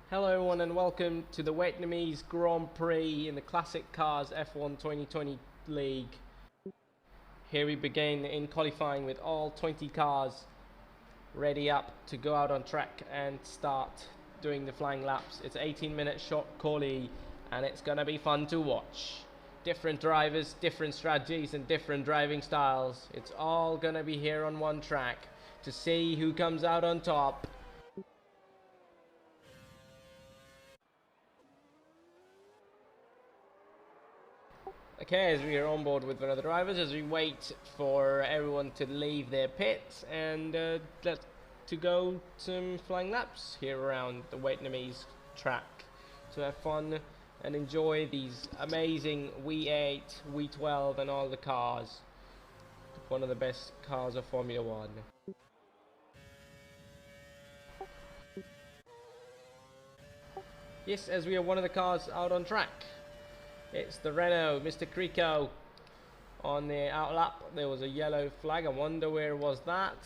Hello everyone and welcome to the Vietnamese Grand Prix in the Classic Cars F1 2020 League. Here we begin in qualifying with all 20 cars ready up to go out on track and start doing the flying laps. It's 18-minute short quali and it's gonna be fun to watch. Different drivers, different strategies and different driving styles. It's all gonna be here on one track to see who comes out on top. Okay, as we are on board with one of the drivers, as we wait for everyone to leave their pits and to go some flying laps here around the Vietnamese track to have fun and enjoy these amazing V8, V12 and all the cars. One of the best cars of Formula One. Yes, as we are one of the cars out on track. It's the Renault, Mr. Crico. On the outlap, there was a yellow flag. I wonder where was that.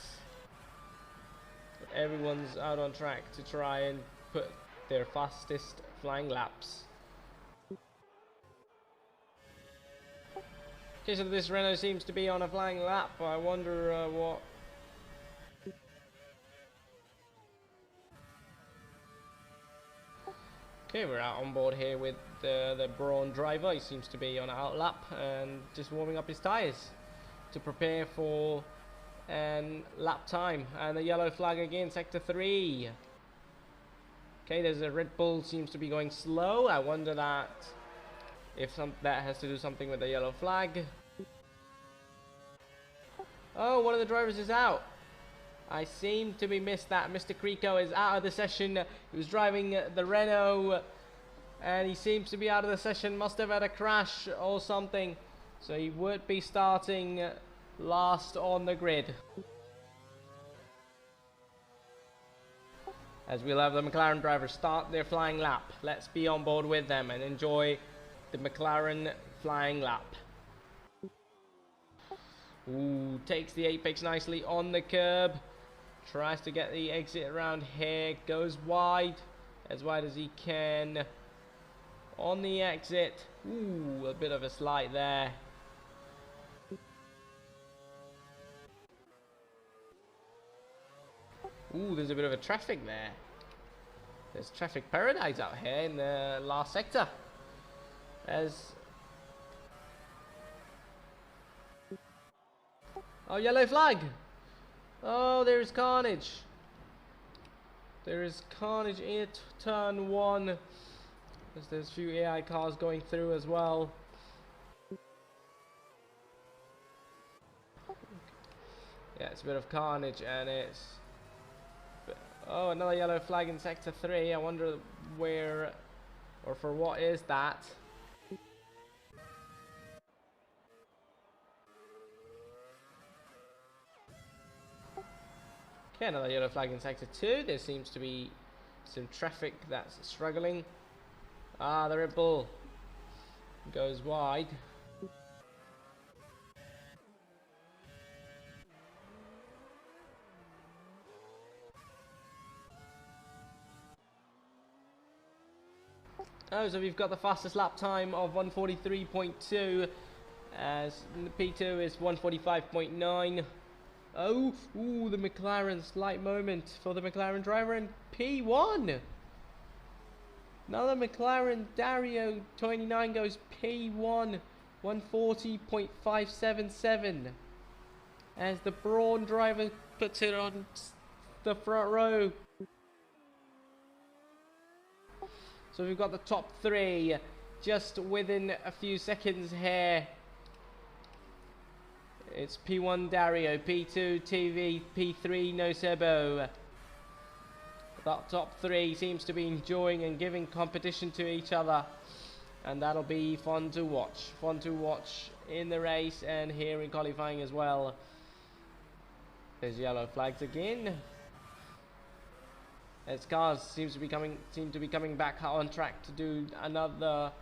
But everyone's out on track to try and put their fastest flying laps. Okay, so this Renault seems to be on a flying lap. I wonder what. Okay, we're out on board here with the Brawn driver. He seems to be on an outlap and just warming up his tyres to prepare for lap time. And the yellow flag again, sector 3. Okay, there's a Red Bull, seems to be going slow. I wonder that if that has to do something with the yellow flag. Oh, one of the drivers is out. I seem to be missed that. Mr. Crico is out of the session. He was driving the Renault and he seems to be out of the session. Must have had a crash or something. So he would be starting last on the grid. As we'll have the McLaren drivers start their flying lap. Let's be on board with them and enjoy the McLaren flying lap. Ooh, takes the apex nicely on the curb. Tries to get the exit around here, goes wide as he can. On the exit, ooh, a bit of a slide there. Ooh, there's a bit of a traffic there. There's traffic paradise out here in the last sector. Oh, yellow flag! Oh, there's carnage. There is carnage in turn 1. There's a few AI cars going through as well. Yeah, it's a bit of carnage and it's... Oh, another yellow flag in sector 3. I wonder where or for what is that. Okay, another yellow flag in sector 2. There seems to be some traffic that's struggling. Ah, the Red Bull goes wide. Oh, so we've got the fastest lap time of 1:43.2, as the P2 is 1:45.9. Oh, ooh, the McLaren, slight moment for the McLaren driver in P1. Another McLaren Dario 29 goes P1, 140.577. As the Brawn driver puts it on the front row. So we've got the top 3 just within a few seconds here. It's P1 Dario, P2 TV, P3 Nocebo. That top 3 seems to be enjoying and giving competition to each other. And that'll be fun to watch. Fun to watch in the race and here in qualifying as well. There's yellow flags again. As cars seem to be coming back on track to do another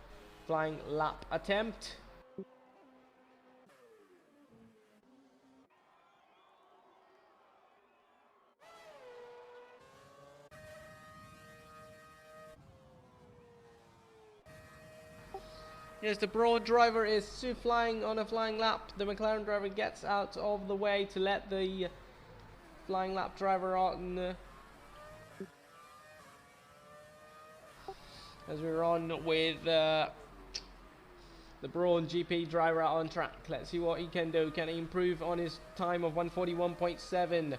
flying lap attempt. Yes, the Braun driver is flying on a flying lap. The McLaren driver gets out of the way to let the flying lap driver on. As we're on with the Braun GP driver out on track. Let's see what he can do. Can he improve on his time of 141.7?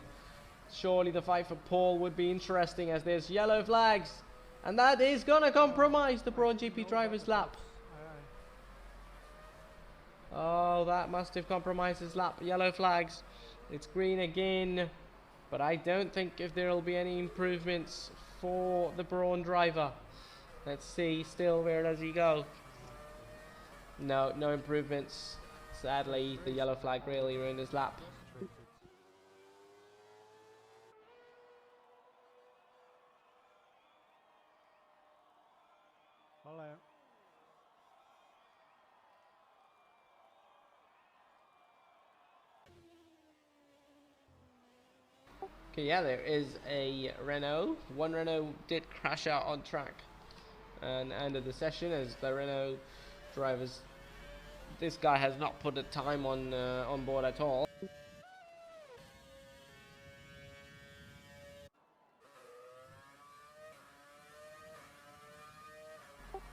Surely the fight for pole would be interesting as there's yellow flags. And that is going to compromise the Braun GP driver's lap. Oh, that must have compromised his lap. Yellow flags. It's green again. But I don't think if there will be any improvements for the Braun driver. Let's see. Still, where does he go? No, no improvements. Sadly, the yellow flag really ruined his lap. Okay, yeah, there is a Renault. One Renault did crash out on track and ended the session as the Renault drivers. This guy has not put a time on board at all.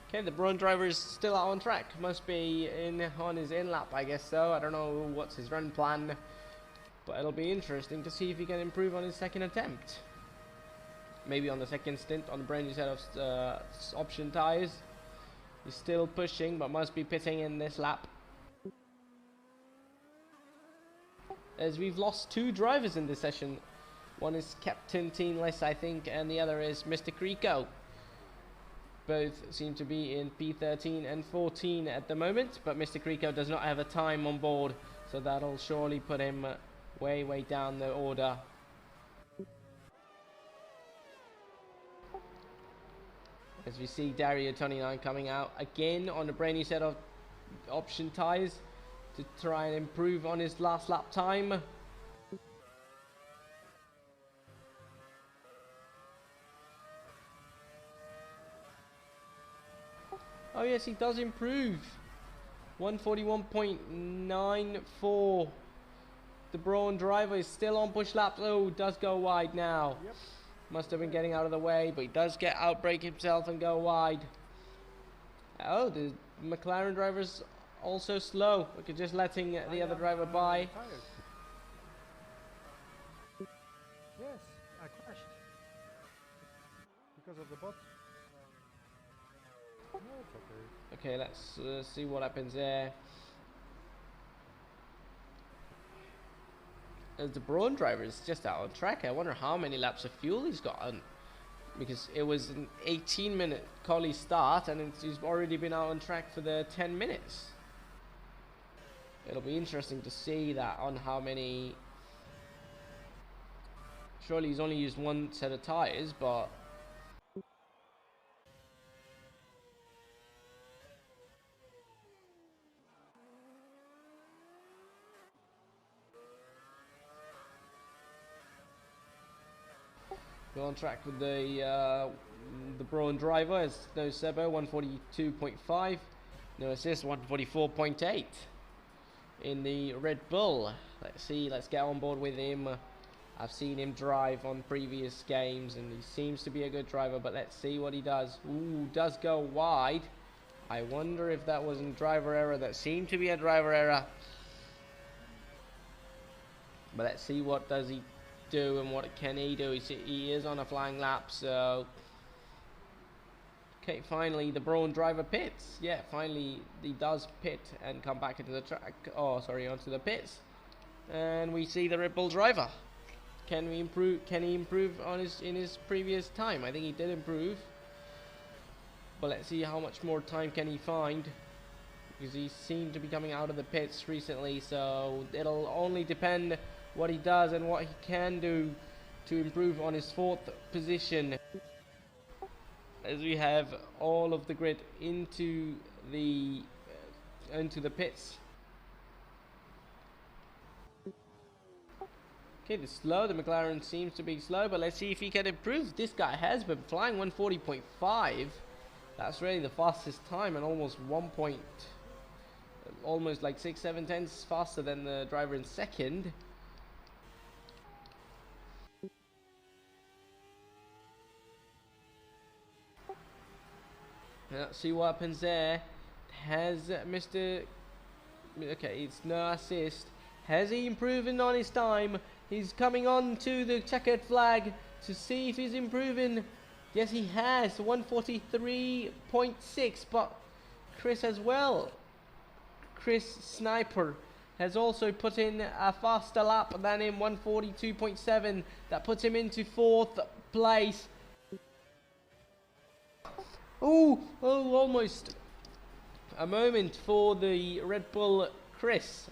Okay, the Braun driver is still out on track. Must be on his in lap, I guess so. I don't know what's his run plan. But it'll be interesting to see if he can improve on his second attempt. Maybe on the second stint on a brand new set of option tyres. He's still pushing, but must be pitting in this lap. As we've lost two drivers in this session. One is Captain Teamless, I think, and the other is Mr. Creco. Both seem to be in P13 and 14 at the moment, but Mr. Creco does not have a time on board, so that'll surely put him way down the order. As we see Dario 29 coming out again on a brand new set of option tyres to try and improve on his last lap time. Oh yes, he does improve. 141.94. The Braun driver is still on push laps. Oh, does go wide now. Yep. Must have been getting out of the way, but he does get outbrake himself and go wide. Oh, the McLaren driver's also slow. We're just letting the other driver by. Yes, I crashed because of the bot. No, it's okay. Okay, let's see what happens there. As the Braun driver is just out on track, I wonder how many laps of fuel he's got on. Because it was an 18-minute quali start and he's already been out on track for the 10 minutes. It'll be interesting to see that on how many. Surely he's only used one set of tyres, but on track with the Braun driver is no Sebo 142.5, no assist 144.8 in the Red Bull. Let's see, let's get on board with him. I've seen him drive on previous games and he seems to be a good driver, but let's see what he does. Ooh, does go wide. I wonder if that wasn't driver error. That seemed to be a driver error. But let's see what does he do and what can he do. He is on a flying lap, so okay, finally the Braun driver pits. Yeah, finally he does pit and come back into the track. Oh, sorry, onto the pits. And we see the Red Bull driver. Can he improve on his previous time? I think he did improve. But let's see how much more time can he find, because he seemed to be coming out of the pits recently, so it'll only depend what he does and what he can do to improve on his fourth position. As we have all of the grid into the pits. Okay, the McLaren seems to be slow, but let's see if he can improve. This guy has been flying 140.5 That's really the fastest time, and almost like 6-7 tenths faster than the driver in second. Let's see what happens there. Has Mr. Okay, it's no assist. Has he improving on his time? He's coming on to the checkered flag to see if he's improving. Yes, he has. 143.6, but Chris as well. Chris Sniper has also put in a faster lap than him, 142.7. That puts him into 4th place. Oh, almost a moment for the Red Bull Chris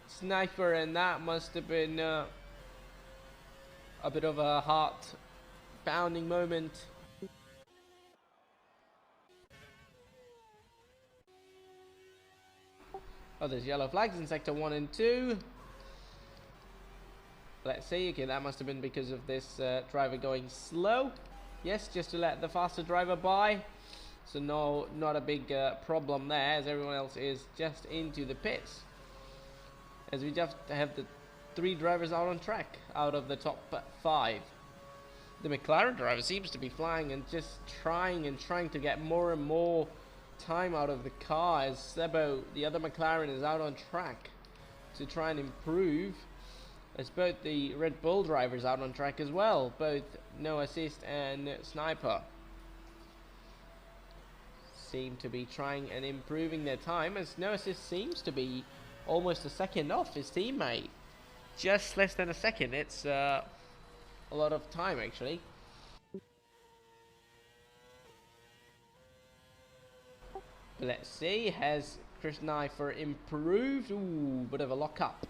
Sniper, and that must have been a bit of a heart-pounding moment. Oh, there's yellow flags in sector 1 and 2. Let's see. Okay, that must have been because of this driver going slow. Yes, just to let the faster driver by. So no, not a big problem there, as everyone else is just into the pits. As we just have the 3 drivers out on track out of the top 5. The McLaren driver seems to be flying and just trying to get more and more time out of the car, as Sebo, the other McLaren, is out on track to try and improve, as both the Red Bull drivers out on track as well, both No Assist and Sniper seem to be trying and improving their time, as No Assist seems to be almost a second off his teammate, just less than a second. It's a lot of time actually. Let's see, has Chris Sniper improved? Ooh, bit of a lock-up.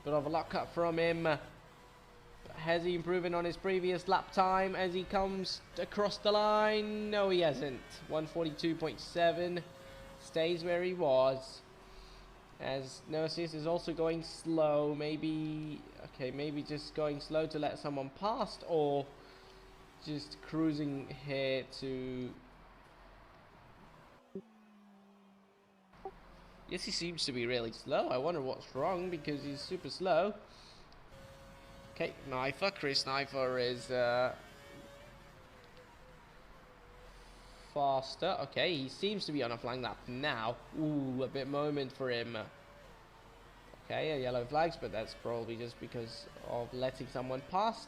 Bit of a lock-up from him. Has he improving on his previous lap time as he comes across the line? No, he hasn't. 142.7. Stays where he was. As No Assist is also going slow. Maybe just going slow to let someone past, or just cruising here to... Yes, he seems to be really slow. I wonder what's wrong, because he's super slow. Okay, Chris Sniper is faster. Okay, he seems to be on a flying lap now. Ooh, a bit moment for him. Okay, yellow flags, but that's probably just because of letting someone past.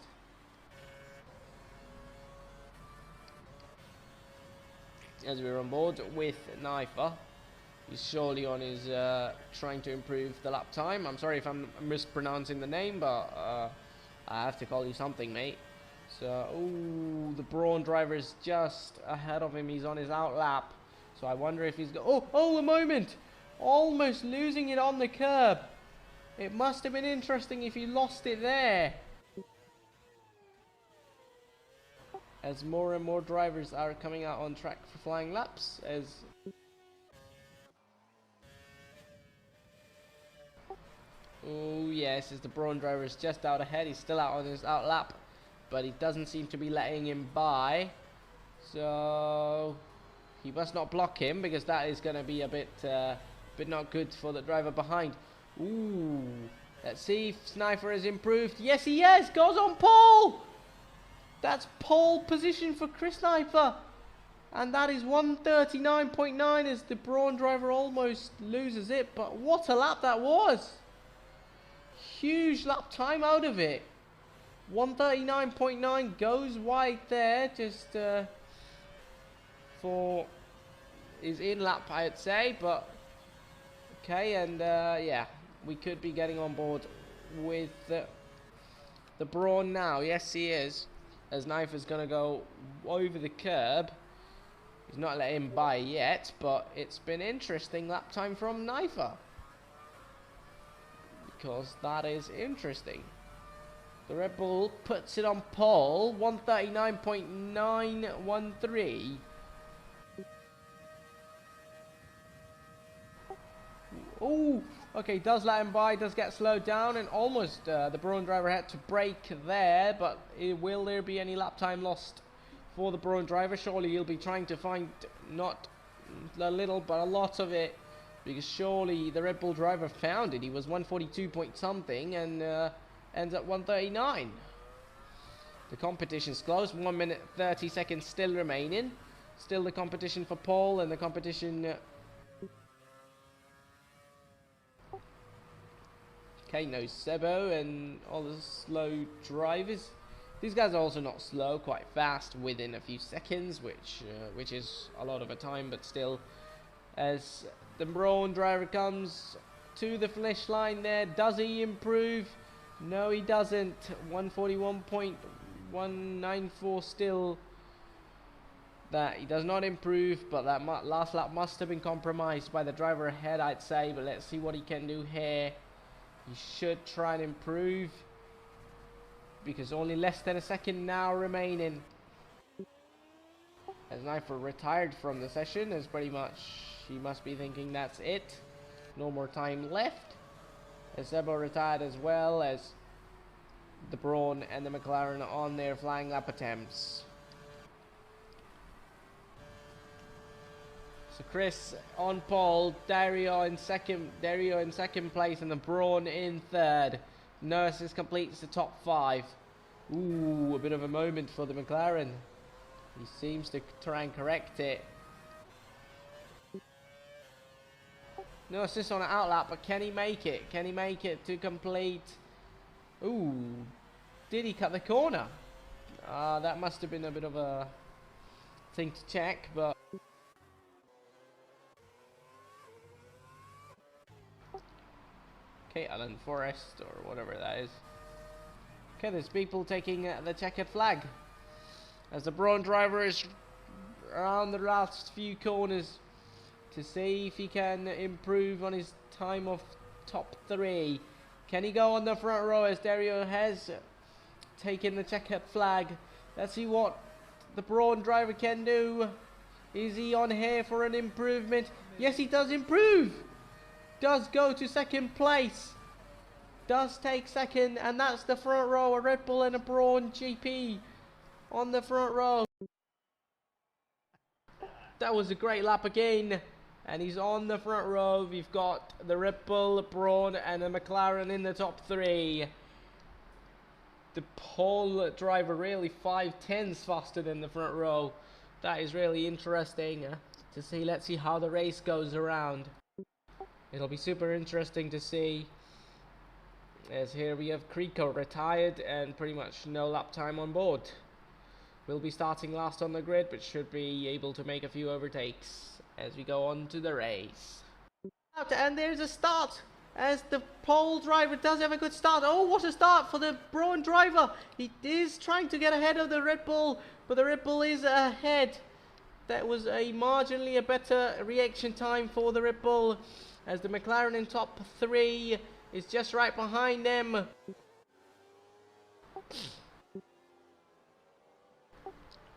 As we're on board with Sniper. He's surely on his trying to improve the lap time. I'm sorry if I'm mispronouncing the name, but I have to call you something, mate. So, ooh, the Brawn driver is just ahead of him. He's on his out lap. So I wonder if he's oh, a moment! Almost losing it on the curb. It must have been interesting if he lost it there. As more and more drivers are coming out on track for flying laps, as... Oh yes, as the Brawn driver is just out ahead. He's still out on his out lap, but he doesn't seem to be letting him by. So he must not block him, because that is going to be a bit not good for the driver behind. Ooh, let's see if Sniper has improved. Yes, he has. Goes on pole. That's pole position for Chris Sniper, and that is 139.9 as the Brawn driver almost loses it. But what a lap that was! Huge lap time out of it. 139.9 goes wide there, just for his in lap, I'd say. But okay, and yeah, we could be getting on board with the Brawn now. Yes, he is. As Sniper's gonna go over the curb. He's not letting him by yet, but it's been interesting lap time from Sniper. Because that is interesting. The Red Bull puts it on pole, 139.913. Oh, okay, does let him by, does get slowed down, and almost the Brawn driver had to brake there, but will there be any lap time lost for the Braun driver. Surely he'll be trying to find not a little but a lot of it, because surely the Red Bull driver found it. He was 142 point something and ends at 139. The competition's close. 1 minute 30 seconds still remaining. Still the competition for pole and the competition. Okay, no Sebo and all the slow drivers. These guys are also not slow, quite fast within a few seconds, which is a lot of a time, but still. As the Braun driver comes to the finish line there, does he improve? No, he doesn't. 141.194 still. That he does not improve, but that last lap must have been compromised by the driver ahead, I'd say. But let's see what he can do here. He should try and improve, because only less than a second now remaining. As Nigel retired from the session, as pretty much he must be thinking that's it. No more time left. As Sebo retired as well, as the Braun and the McLaren on their flying lap attempts. So Chris on pole, Dario in second place, and the Braun in third. Nurses completes the top 5. Ooh, a bit of a moment for the McLaren. He seems to try and correct it. No assist on an outlap, but can he make it? Can he make it to complete? Ooh, did he cut the corner? That must have been a bit of a thing to check, but. Okay, Alan Forrest or whatever that is. Okay, there's people taking the checkered flag as the Braun driver is around the last few corners to see if he can improve on his time of top 3. Can he go on the front row as Dario has taken the checkered flag? Let's see what the Braun driver can do. Is he on here for an improvement? Yes, he does improve. Does go to second place. Does take second, and that's the front row. A Red Bull and a Braun GP on the front row. That was a great lap again, and he's on the front row. We've got the Red Bull, Braun, and the McLaren in the top 3. The pole driver really 5/10 faster than the front row. That is really interesting to see. Let's see how the race goes around. It'll be super interesting to see, as here we have Creco retired and pretty much no lap time on board. Will be starting last on the grid, but should be able to make a few overtakes as we go on to the race. And there's a start, as the pole driver does have a good start. Oh, what a start for the Braun driver. He is trying to get ahead of the Red Bull, but the Red Bull is ahead. That was a marginally a better reaction time for the Red Bull, as the McLaren in top 3 is just right behind them.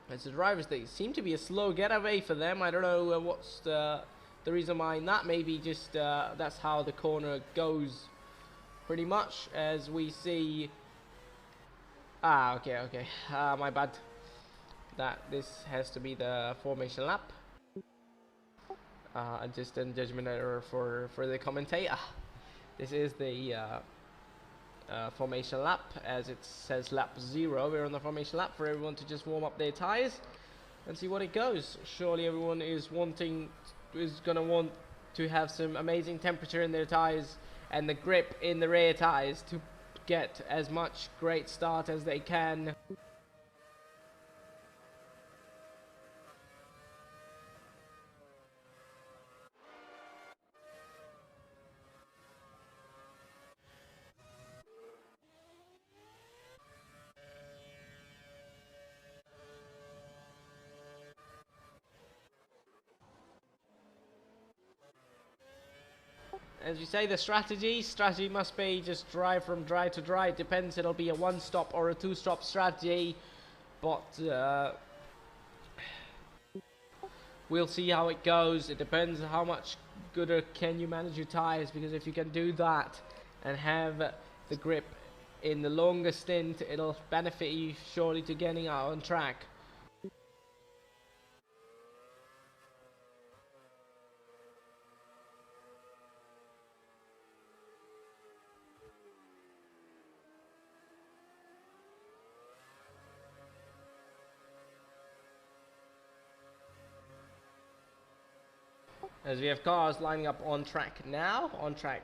As the drivers, they seem to be a slow getaway for them. I don't know what's the reason behind that. Maybe just that's how the corner goes, pretty much, as we see. Okay, my bad. That this has to be the formation lap. Just a judgment error for the commentator. This is the formation lap, as it says lap 0. We're on the formation lap for everyone to just warm up their tires and see what it goes. Surely everyone is gonna want to have some amazing temperature in their tires and the grip in the rear tires to get as much great start as they can. As you say, the strategy must be just drive from dry to dry. It depends, it'll be a 1-stop or a 2-stop strategy, but we'll see how it goes. It depends how much gooder can you manage your tires, because if you can do that and have the grip in the longer stint, it'll benefit you surely to getting out on track. as we have cars lining up on track now. On track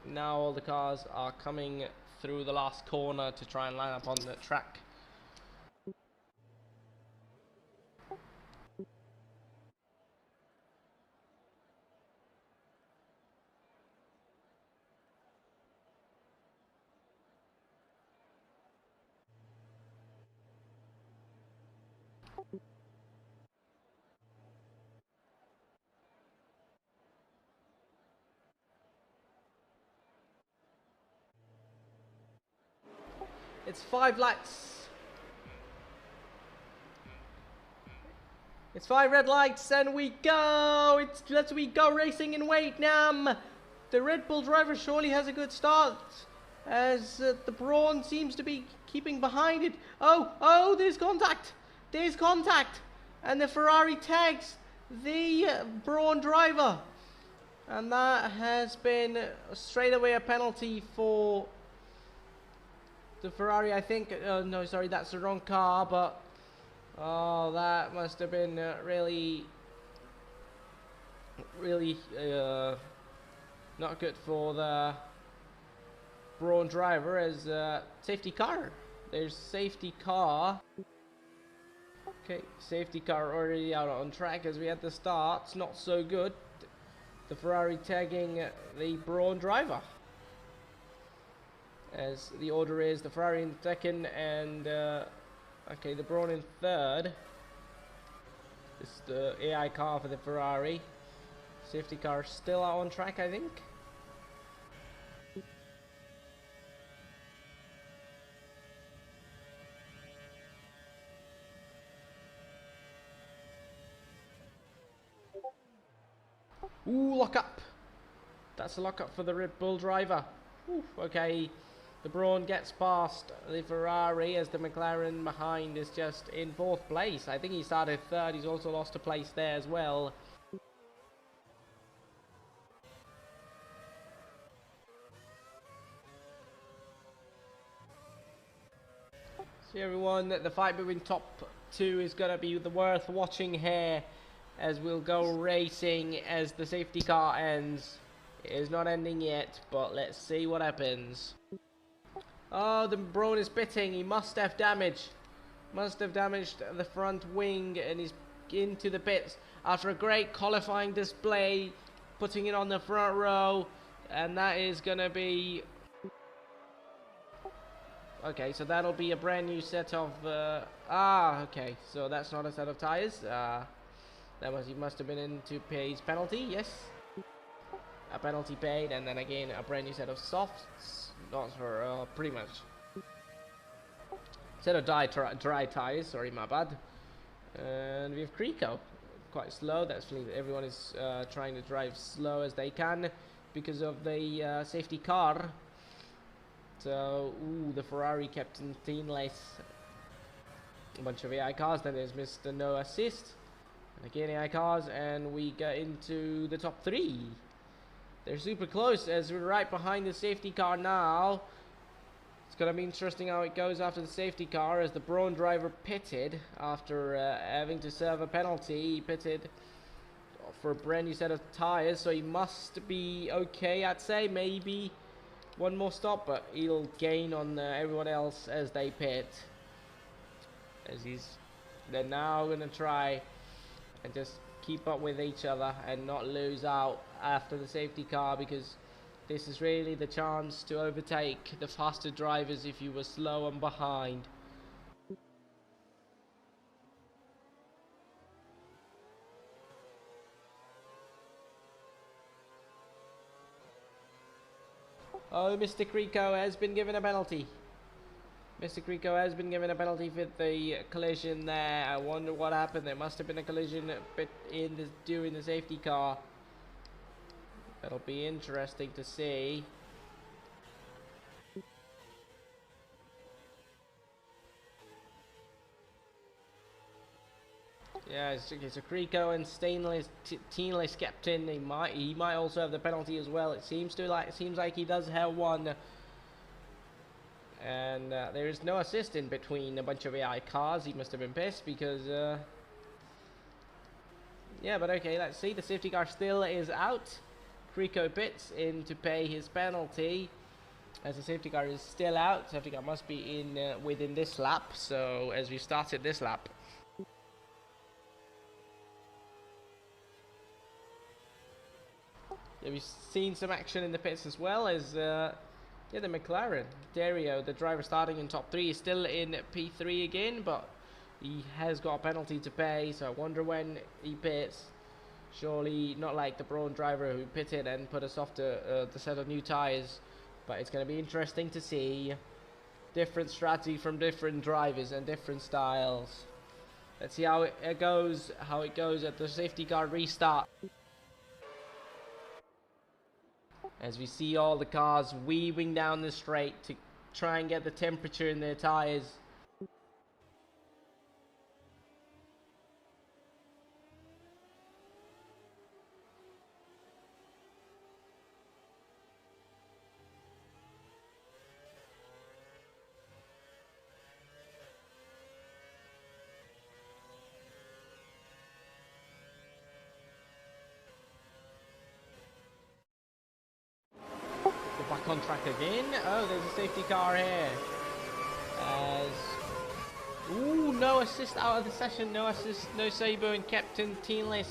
now, all the cars are coming through the last corner to try and line up on the track. It's 5 lights. It's 5 red lights, and we go. We go racing in Vietnam. The Red Bull driver surely has a good start, as the Brawn seems to be keeping behind it. Oh, there's contact. There's contact, and the Ferrari tags the Brawn driver, and that has been straight away a penalty for the Ferrari, I think. No, sorry, that's the wrong car, but oh, that must have been really not good for the Brawn driver, as safety car. There's safety car. Okay, safety car already out on track as we had the start. It's not so good. The Ferrari tagging the Brawn driver, as the order is the Ferrari in second and okay, the Brawn in third. This is the AI car for the Ferrari. Safety car still out on track, I think. Ooh, lock up. That's a lock up for the Red Bull driver. Ooh, okay. The Brawn gets past the Ferrari, as the McLaren behind is just in 4th place. I think he started 3rd. He's also lost a place there as well. So everyone, the fight between top 2 is going to be the worth watching here, as we'll go racing as the safety car ends. It is not ending yet, but let's see what happens. Oh, the Brawn is pitting. He must have damaged the front wing, and he's into the pits after a great qualifying display, putting it on the front row, and that is gonna be okay. So that'll be a brand new set of okay, so that's not a set of tires. He must have been in to pay his penalty. Yes, a penalty paid, and then again a brand new set of softs. Not for pretty much set of dry tires. Sorry, my bad. And we have Creco, quite slow. That's everyone is trying to drive slow as they can because of the safety car. So, ooh, the Ferrari kept in Teenless. A bunch of AI cars. Then there's Mr. No Assist, and again AI cars, and we get into the top 3. They're super close, as we're right behind the safety car now. It's going to be interesting how it goes after the safety car, as the Brawn driver pitted after having to serve a penalty. He pitted for a brand new set of tires, so he must be okay, I'd say. Maybe one more stop, but he'll gain on everyone else as they pit. As they're now going to try and just keep up with each other and not lose out after the safety car, because this is really the chance to overtake the faster drivers if you were slow and behind. Oh, Mr. Creco has been given a penalty. Mr. Creco has been given a penalty for the collision there. I wonder what happened. There must have been a collision during the safety car. That'll be interesting to see. Yeah, it's a Creco and Teenless captain. He might also have the penalty as well. It seems like he does have one. And there is no assist in between a bunch of AI cars. He must have been pissed because Yeah, but okay, let's see. The safety car still is out. Rico Bits in to pay his penalty. As the safety car is still out, safety car must be in within this lap. So as we started this lap, yeah, we've seen some action in the pits as well as yeah, the McLaren. Dario, the driver starting in top 3, is still in P3 again, but he has got a penalty to pay. So I wonder when he pits. Surely not like the Braun driver who pitted and put us off the set of new tyres. But it's going to be interesting to see different strategy from different drivers and different styles. Let's see how it goes at the safety car restart. As we see all the cars weaving down the straight to try and get the temperature in their tyres. Back on track again. Oh, there's a safety car here. Ooh, no assist out of the session. No assist, no Sabo and Captain Teenless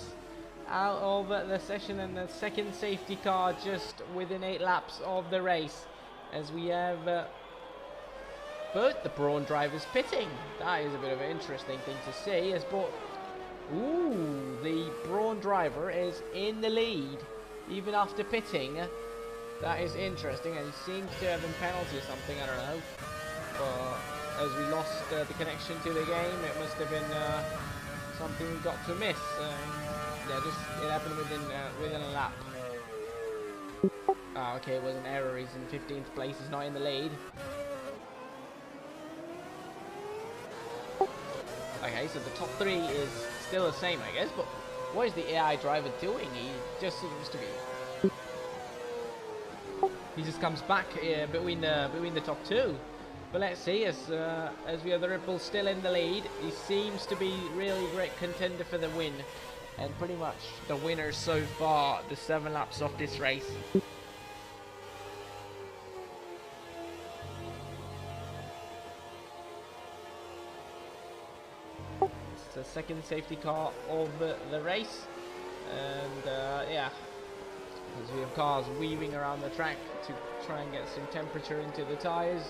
out of the session, and the second safety car just within 8 laps of the race. As we have both the Braun drivers pitting. That is a bit of an interesting thing to see. As ooh, the Braun driver is in the lead even after pitting. That is interesting, and he seems to have been penalty or something, I don't know. But as we lost the connection to the game, it must have been something we got to miss. Yeah, it happened within a lap. Oh, okay, it was an error. He's in 15th place. He's not in the lead. Okay, so the top 3 is still the same, I guess. But what is the AI driver doing? He just seems to be. He just comes back between the top 2. But let's see, as we have the Red Bull still in the lead, he seems to be really great contender for the win, and pretty much the winner so far, the 7 laps of this race. It's the second safety car of the race, and yeah. As we have cars weaving around the track to try and get some temperature into the tyres.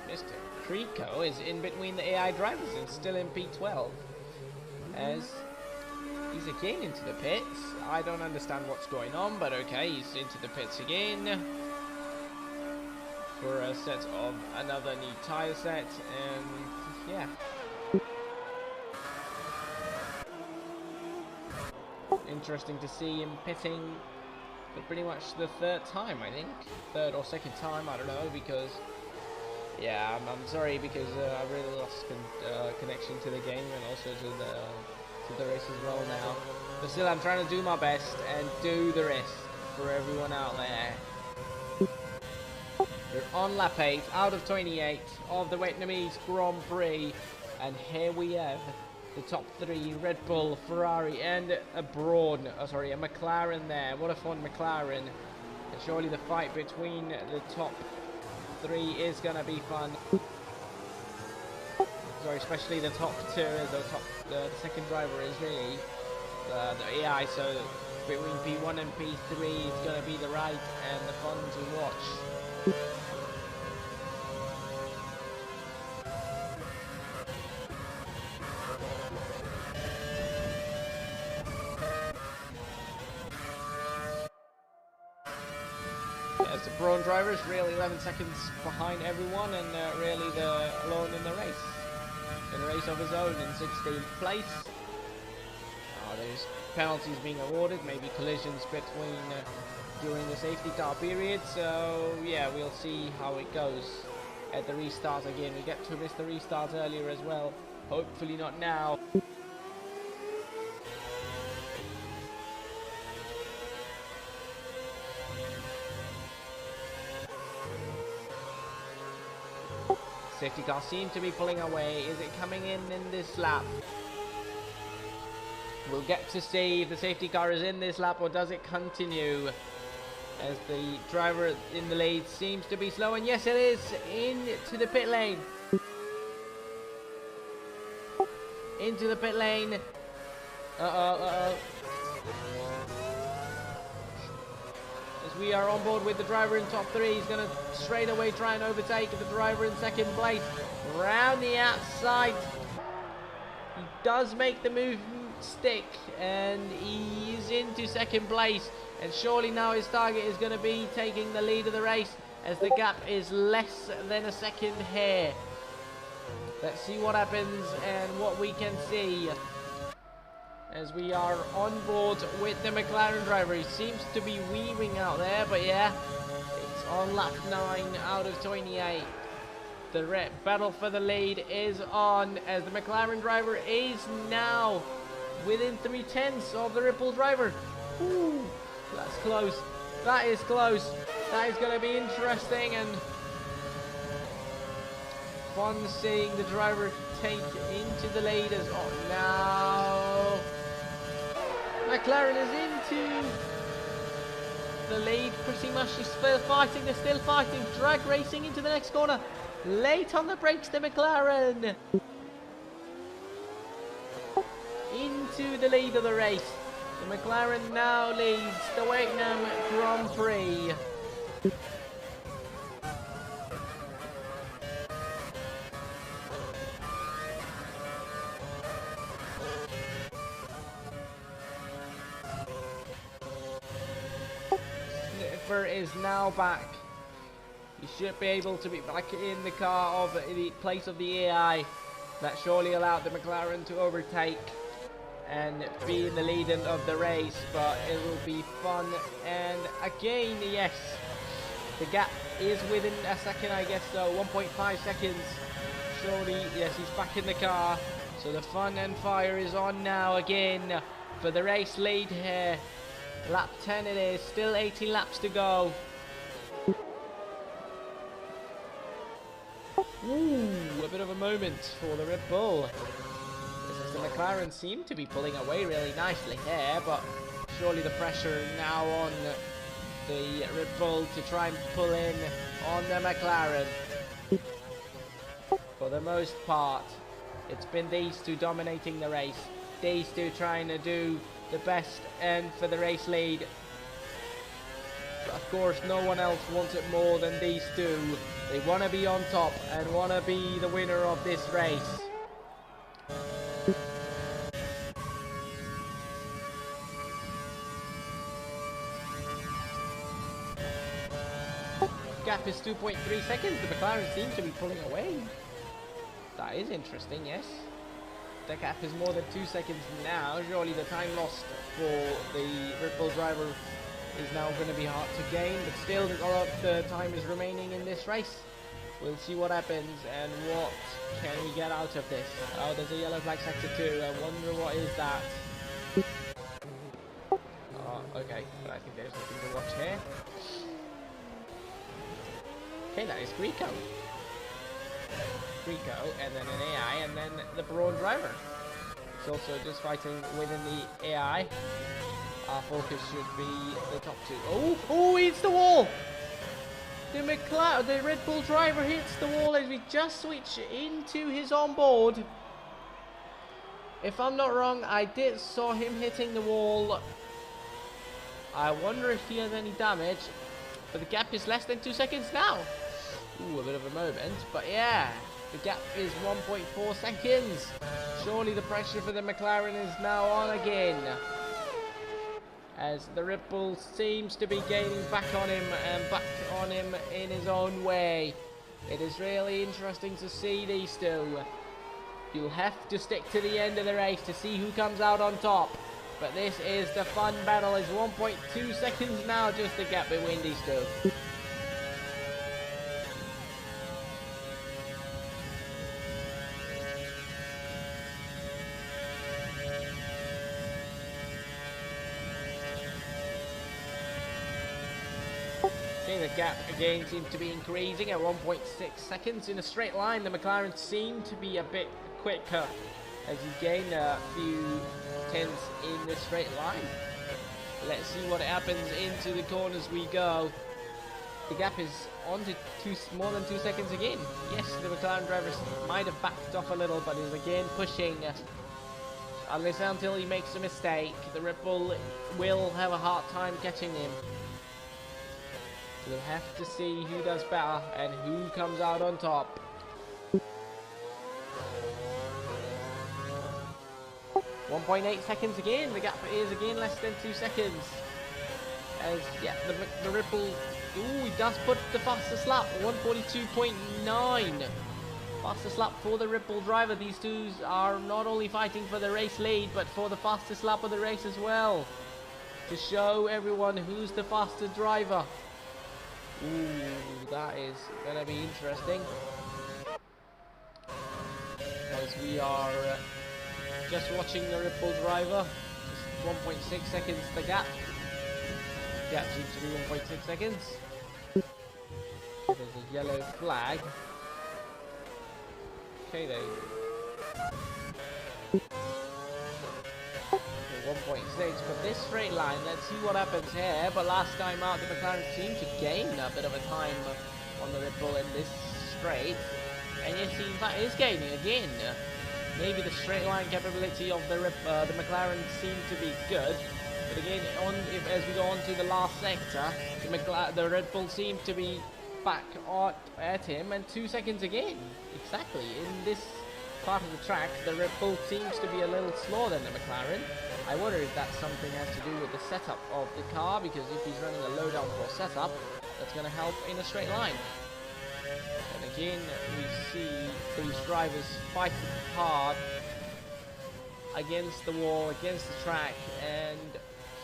Mr. Creco is in between the AI drivers and still in P12. As he's again into the pits. I don't understand what's going on, but okay, he's into the pits again. For a set of another new tyre set, and yeah. Interesting to see him pitting for pretty much the 3rd time, I think. 3rd or 2nd time, I don't know, because yeah, I'm sorry, because I really lost connection to the game and also to the race as well now. But still, I'm trying to do my best and do the rest for everyone out there. We're on lap 8 out of 28 of the Vietnamese Grand Prix, and here we have the top 3, Red Bull, Ferrari, and a Braun, a McLaren there. What a fun McLaren. And surely the fight between the top 3 is going to be fun. Sorry, especially the top 2, the second driver is really the AI, so between P1 and P3 it's going to be the ride and the fun to watch. As the Braun driver is really 11 seconds behind everyone, and really alone in the race. In a race of his own in 16th place. There's penalties being awarded, maybe collisions between during the safety car period. So yeah, we'll see how it goes at the restart again. We get to miss the restart earlier as well. Hopefully not now. Safety car seems to be pulling away. Is it coming in this lap? We'll get to see if the safety car is in this lap or does it continue. As the driver in the lead seems to be slow. And yes, it is. Into the pit lane. Into the pit lane. As we are on board with the driver in top 3, he's going to straight away try and overtake the driver in second place. Round the outside. He does make the move stick and he's into second place. And surely now his target is going to be taking the lead of the race as the gap is less than a second here. Let's see what happens and what we can see as we are on board with the McLaren driver. He seems to be weaving out there, but yeah, it's on lap 9 out of 28. The battle for the lead is on as the McLaren driver is now within 3/10 of the Red Bull driver. Ooh, that's close. That is close. That is going to be interesting and fun seeing the driver take into the lead as now McLaren is into the lead pretty much. He's still fighting. They're still fighting. Drag racing into the next corner. Late on the brakes, the McLaren into the lead of the race. The McLaren now leads the Vietnam Grand Prix. Sniffer is now back. He should be able to be back in the car of the place of the AI. That surely allowed the McLaren to overtake and be in the lead of the race, but it will be fun. And again, yes, the gap is within a second, I guess so, 1.5 seconds. Surely, yes, he's back in the car. So the fun and fire is on now again for the race lead here. Lap 10 it is, still 18 laps to go. Ooh, a bit of a moment for the Red Bull. The McLaren seem to be pulling away really nicely here, but surely the pressure now on the Red Bull to try and pull in on the McLaren. For the most part, it's been these two dominating the race. These two trying to do the best and for the race lead. But of course, no one else wants it more than these two. They want to be on top and want to be the winner of this race. Gap is 2.3 seconds. The McLaren seems to be pulling away. That is interesting, yes. The gap is more than 2 seconds now. Surely the time lost for the Red Bull driver is now going to be hard to gain, but still a lot of the time is remaining in this race. We'll see what happens and what can we get out of this. Oh, there's a yellow flag sector 2. I wonder what is that. Oh, okay, but I think there's nothing to watch here. Okay, that is Greco, and then an AI, and then the Brawn driver. It's also just fighting within the AI. Our focus should be the top 2. Oh, he hits the wall! The Red Bull driver hits the wall as we just switch into his onboard. If I'm not wrong, I saw him hitting the wall. I wonder if he has any damage. But the gap is less than 2 seconds now. Ooh, a bit of a moment. But yeah, the gap is 1.4 seconds. Surely the pressure for the McLaren is now on again, as the Red Bull seems to be gaining back on him and back on him in his own way. It is really interesting to see these two. You'll have to stick to the end of the race to see who comes out on top. But this is the fun battle. It's 1.2 seconds now, just the gap between these two. See the gap again seems to be increasing at 1.6 seconds in a straight line. The McLaren seem to be a bit quicker as you gain a few tenths in the straight line. Let's see what happens into the corners we go. The gap is on to more than 2 seconds again. Yes, the McLaren driver might have backed off a little, but is again pushing. Until he makes a mistake, the Red Bull will have a hard time catching him. We'll have to see who does better and who comes out on top. .8 seconds again. The gap is again less than 2 seconds. As yeah, the Red Bull. Ooh, he does put the fastest lap. 1:42.9. Fastest lap for the Red Bull driver. These two are not only fighting for the race lead, but for the fastest lap of the race as well, to show everyone who's the faster driver. Ooh, that is gonna be interesting, as we are just watching the Red Bull driver. Just 1.6 seconds the gap. Gap seems to be 1.6 seconds. There's a yellow flag. Okay, there. 1.6, but this straight line, let's see what happens here. But last time out, the McLaren seemed to gain a bit of a time on the Red Bull in this straight, and you see that is gaining again. Maybe the straight line capability of the McLaren seemed to be good, but again, as we go on to the last sector, the Red Bull seemed to be back at him, and 2 seconds again. Exactly, in this part of the track, the Red Bull seems to be a little slower than the McLaren. I wonder if that's something has to do with the setup of the car, because if he's running a low downforce setup, that's going to help in a straight line. And again, we see these drivers fighting hard against the wall, against the track, and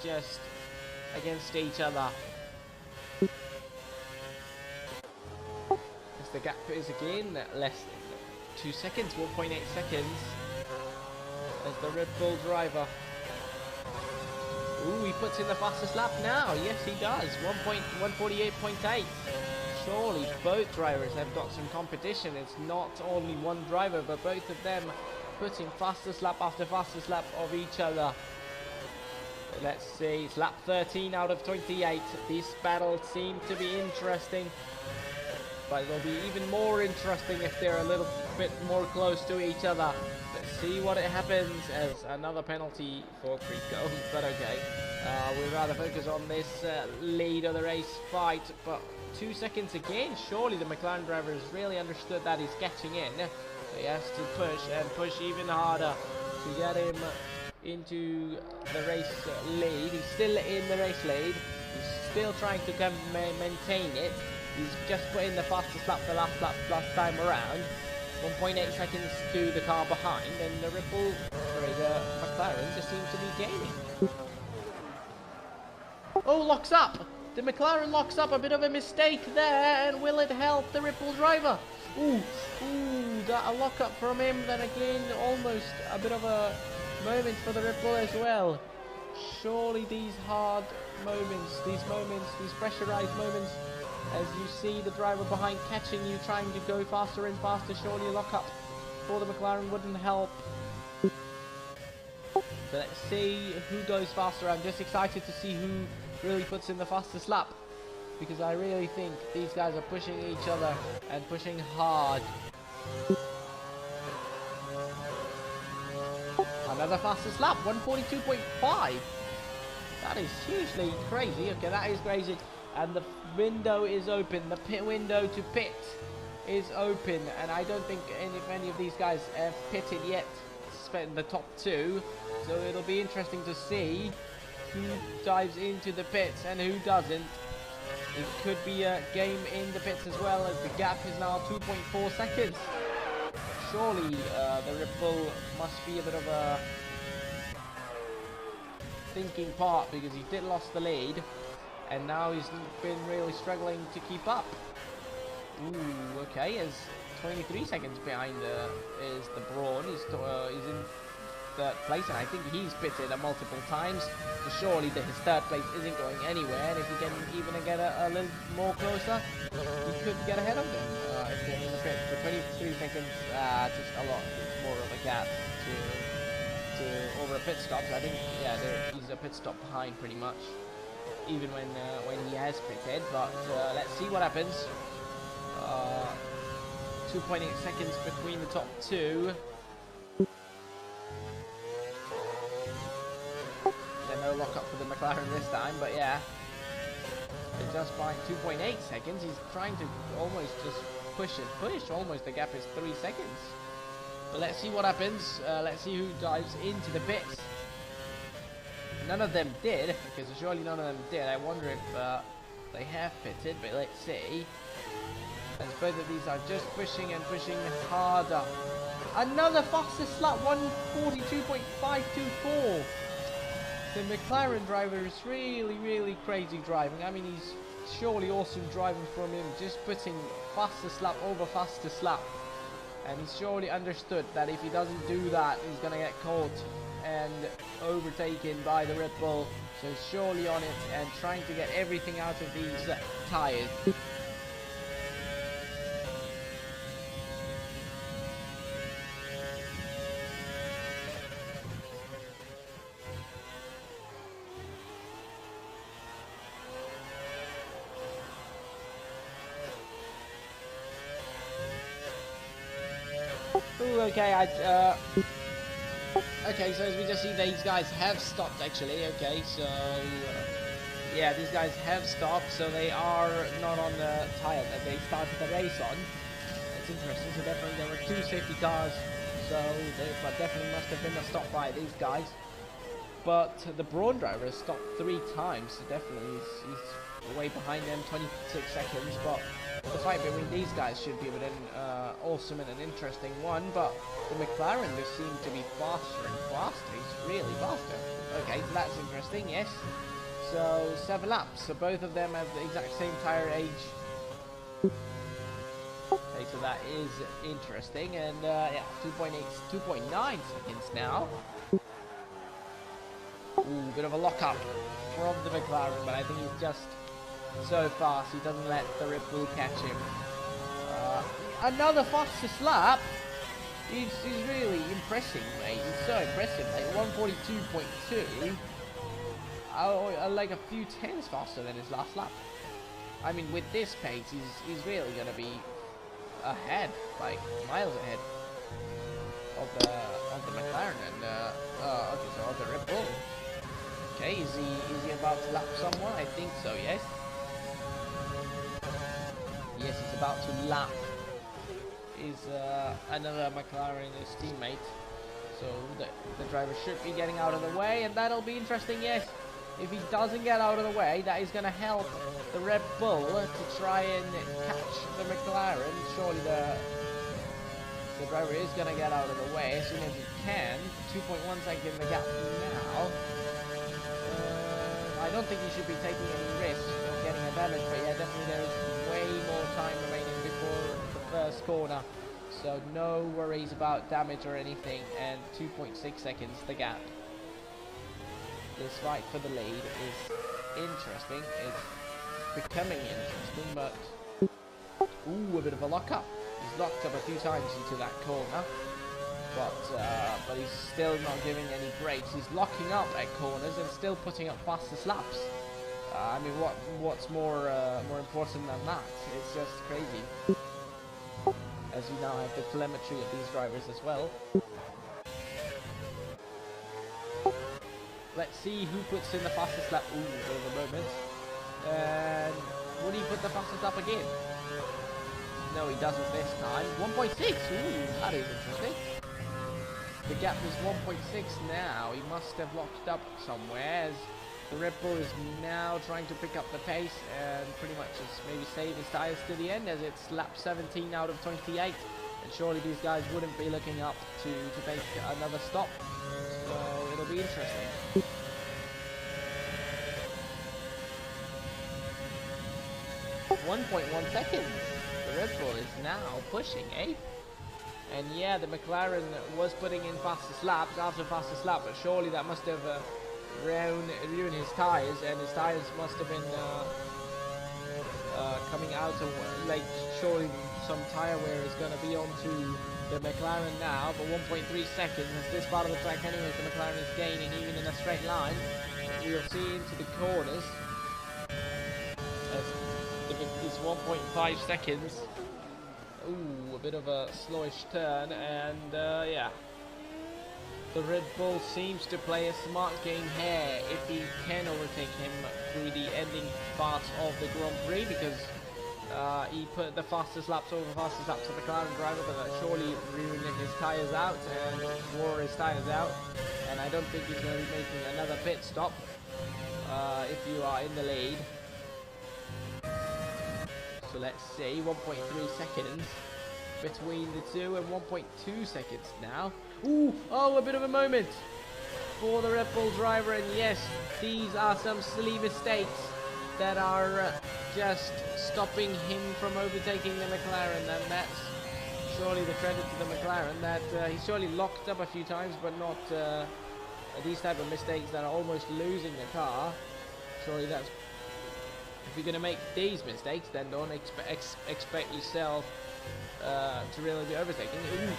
just against each other. As the gap is again less than 2 seconds, 1.8 seconds, as the Red Bull driver. Ooh, he puts in the fastest lap now. Yes, he does. 1:148.8. Surely both drivers have got some competition. It's not only one driver, but both of them putting fastest lap after fastest lap of each other. Let's see. It's lap 13 out of 28. This battle seems to be interesting, but it'll be even more interesting if they're a little bit more close to each other. Let's see what it happens, as another penalty for Crico, but okay. We'd rather focus on this lead of the race fight, but 2 seconds again. Surely the McLaren driver has really understood that he's catching in. So he has to push and push even harder to get him into the race lead. He's still in the race lead. He's still trying to maintain it. He's just put in the fastest lap the last time around. 1.8 seconds to the car behind, and the McLaren just seems to be gaining. Oh, locks up! The McLaren locks up, a bit of a mistake there, and will it help the Red Bull driver? Ooh, that a lock up from him, then again, almost a bit of a moment for the Red Bull as well. Surely these hard moments, these pressurized moments, as you see the driver behind catching you, trying to go faster and faster, surely a lock-up for the McLaren wouldn't help. So let's see who goes faster. I'm just excited to see who really puts in the fastest lap, because I really think these guys are pushing each other and pushing hard. Another fastest lap, 1:42.5. That is hugely crazy. Okay, that is crazy. And the window is open. The pit window to pit is open, and I don't think any of these guys have pitted yet, in the top two. So it'll be interesting to see who dives into the pits and who doesn't. It could be a game in the pits as well, as the gap is now 2.4 seconds. Surely the Red Bull must be a bit of a thinking part, because he did lost the lead, and now he's been really struggling to keep up. Ooh, okay, as 23 seconds behind is the Brawn. He's in third place, and I think he's pitted multiple times. So surely his third place isn't going anywhere, and if he can even get a little more closer, he could get ahead of them. If they're in the pit for 23 seconds, just a lot more of a gap to over a pit stop. So I think he's a pit stop behind pretty much, even when he has pitted. But let's see what happens. 2.8 seconds between the top two. No lock-up for the McLaren this time, but yeah. Just by 2.8 seconds, he's trying to almost just push. Almost, the gap is 3 seconds. But let's see what happens. Let's see who dives into the pits. None of them did, because surely none of them did. I wonder if they have pitted, but let's see. As both of these are just pushing harder. Another fastest lap, 142.524. The McLaren driver is really crazy driving. I mean, he's surely awesome driving from him, just putting fastest lap over fastest lap. And he's surely understood that if he doesn't do that, he's gonna get caught and overtaken by the Red Bull. So he's surely on it and trying to get everything out of these tyres. Ooh, okay, okay, so as we just see, these guys have stopped actually. Okay, so yeah, these guys have stopped, so they are not on the tyre that they started the race on. It's interesting. So definitely there were 2 safety cars, so but definitely must have been a stop by these guys. But the Brawn driver has stopped 3 times, so definitely he's way behind them, 26 seconds. But the fight between these guys should be an awesome and an interesting one. But the McLaren just seem to be faster and faster. He's really faster. Okay, so that's interesting, yes. So 7 laps, so both of them have the exact same tyre age. Okay, so that is interesting. And yeah, 2.9 seconds now. Ooh, bit of a lock-up from the McLaren, but I think he's just so fast he doesn't let the Red Bull catch him. Another fastest lap. He's really impressive, mate. He's so impressive. Like 142.2. Like a few tenths faster than his last lap. I mean, with this pace, he's really gonna be ahead, like miles ahead of the McLaren and okay, so of the Red Bull. Okay, is he about to lap someone? I think so, yes. Yes, he's about to lap another McLaren, his teammate. So the driver should be getting out of the way, and that'll be interesting, yes. If he doesn't get out of the way, that is going to help the Red Bull to try and catch the McLaren. Surely the driver is going to get out of the way as soon as he can. 2.1 seconds the gap now. I don't think he should be taking any risks of getting a damage, but yeah, definitely there is way more time remaining before the first corner. So no worries about damage or anything, and 2.6 seconds the gap. This fight for the lead is interesting. It's becoming interesting, but ooh, a bit of a lock-up. He's locked up a few times into that corner, but he's still not giving any breaks. He's locking up at corners and still putting up fastest laps. I mean, what's more important than that? It's just crazy. As you now have the telemetry of these drivers as well. Let's see who puts in the fastest lap. Ooh, for the moment. And would he put the fastest lap again? No, he doesn't this time. 1.6. Ooh, that is interesting. The gap is 1.6 now. He must have locked up somewhere. As the Red Bull is now trying to pick up the pace and pretty much just maybe save his tires to the end, as it's lap 17 out of 28. And surely these guys wouldn't be looking up to make another stop. So it'll be interesting. 1.1 seconds. The Red Bull is now pushing, eh? And yeah, the McLaren was putting in fastest laps after fastest lap, but surely that must have ruined his tyres, and his tyres must have been coming out of, like, surely some tyre wear is going to be onto the McLaren now. But 1.3 seconds as this part of the track anyways, the McLaren is gaining even in a straight line. We'll see into the corners as it's 1.5 seconds. Ooh, a bit of a slowish turn, and yeah, the Red Bull seems to play a smart game here if he can overtake him through the ending parts of the Grand Prix, because he put the fastest laps over fastest laps of the McLaren driver, but that surely ruined his tyres out and wore his tyres out, and I don't think he's going to be making another pit stop if you are in the lead. So let's see, 1.3 seconds between the two, and 1.2 seconds now. Ooh, oh, a bit of a moment for the Red Bull driver, and yes, these are some silly mistakes that are just stopping him from overtaking the McLaren, and that's surely the credit to the McLaren, that he's surely locked up a few times, but not these type of mistakes that are almost losing the car. Surely that's, if you're going to make these mistakes, then don't expect yourself to really be overtaking. Ooh,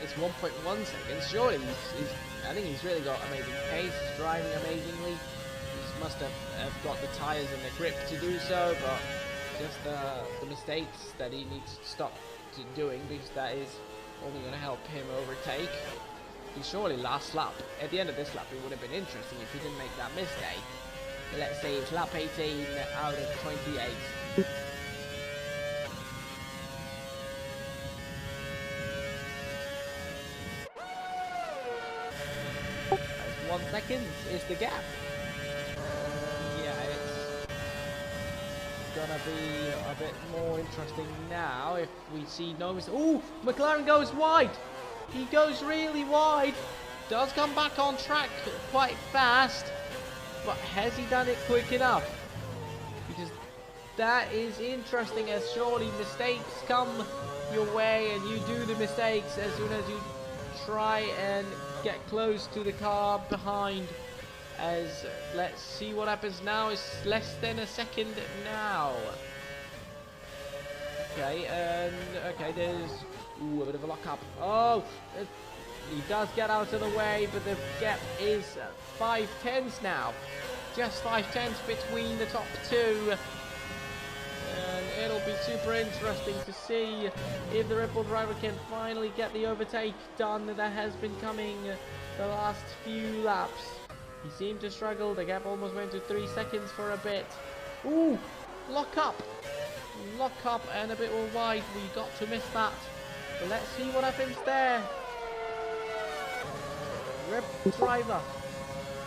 it's 1.1 seconds. Surely I think he's really got amazing pace. He's driving amazingly. He must have got the tyres and the grip to do so, but just the mistakes that he needs to stop doing, because that is only going to help him overtake. He surely last lap. At the end of this lap, it would have been interesting if he didn't make that mistake. Let's say it's lap 18 out of 28. That's 1 second is the gap. Yeah, it's gonna be a bit more interesting now if we see no mistake. Ooh, McLaren goes wide. He goes really wide. Does come back on track quite fast. But has he done it quick enough? Because that is interesting, as surely mistakes come your way and you do the mistakes as soon as you try and get close to the car behind. As let's see what happens now. It's less than a second now. Okay, and okay, there's a bit of a lock up. Oh, he does get out of the way, but the gap is 5/10 now. Just 5/10 between the top two. And it'll be super interesting to see if the Red Bull driver can finally get the overtake done that has been coming the last few laps. He seemed to struggle. The gap almost went to 3 seconds for a bit. Ooh, lock up. Lock up and a bit more wide. We got to miss that. But let's see what happens there. Red Bull driver.